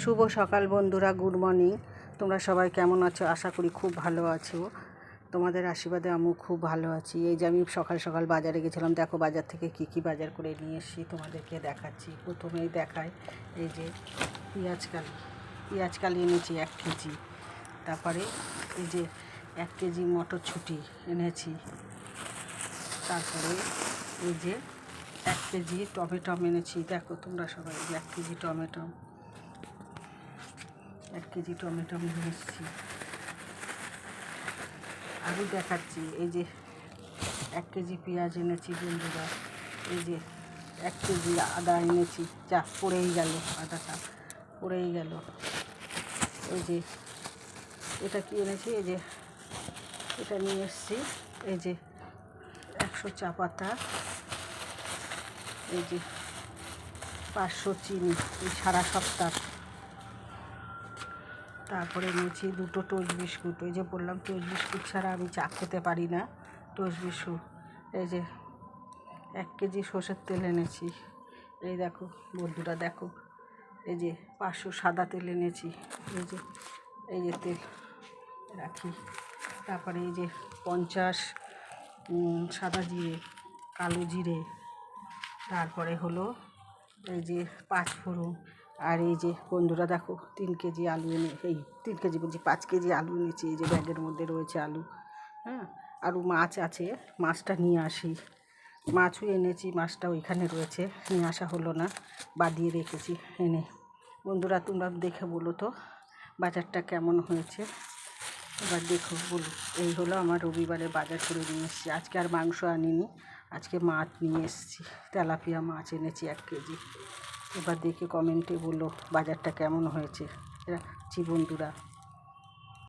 শুভ সকাল বন্ধুরা, good morning. তোমরা সবাই কেমন আছো? আশা করি খুব ভালো আছো। তোমাদের আশীর্বাদে আমিও খুব ভালো আছি। এই যে আমি সকাল সকাল বাজারে গেছিলাম, দেখো বাজার থেকে কি বাজার করে নিয়ে এসেছি তোমাদেরকে দেখাচ্ছি। প্রথমেই দেখায় এই যে পেঁয়াজকালি এনেছি 1 কেজি। তারপরে এই যে 1 কেজি মটরশুঁটি এনেছি। তারপরে এই যে 1 কেজি টমেটো এনেছি। দেখো তোমরা সবাই, 1 কেজি টমেটো, 1 কেজি টমেটো নিয়ে এসেছি। আলু দেখাচ্ছি, এই যে 1 কেজি পেঁয়াজ এনেছি বন্ধুরা। এই যে 1 কেজি আদা এনেছি। যা পড়েই গেল, আদাটা পড়েই গেল। এই যে এটা কি এনেছি, এই যে এটা নিয়ে এসেছি। এই যে 100 চা পাতা, এই যে 500 চিনি, এই সারা সপ্তাহ। তারপরে নিয়েছি 2টো টোস্ট বিস্কুট। এই যে বললাম টোস্ট বিস্কুট ছাড়া আমি চা খেতে পারি না, টোস্ট বিস্কুট। এই যে 1 কেজি সর্ষের তেল এনেছি। এই দেখো বন্ধুরা, দেখো এই যে 500 সাদা তেল এনেছি। এই যে তেল রাখি। তারপরে এই যে 50 সাদা জিরে, কালো জিরে। তারপরে হলো এই যে 5 ফোড়ন। আর এই যে বন্ধুরা দেখো 3 কেজি আলু এই 3 কেজি বলছি, 5 কেজি আলু এনেছি। এই যে ব্যাগের মধ্যে রয়েছে আলু। হ্যাঁ, আরও মাছ আছে, মাছটা নিয়ে আসি। মাছও এনেছি, মাছটা ওইখানে রয়েছে, নিয়ে আসা হলো না, বাদিয়ে রেখেছি এনে। বন্ধুরা তোমরা দেখে বলো তো বাজারটা কেমন হয়েছে, এবার দেখো বলো। এই হলো আমার রবিবারে বাজার করে নিয়ে এসেছি। আজকে আর মাংস আনিনি, আজকে মাছ নিয়ে এসেছি। তেলাপিয়া মাছ এনেছি 1 কেজি। এবার দেখে কমেন্টে বলো বাজারটা কেমন হয়েছে। রাখছি বন্ধুরা।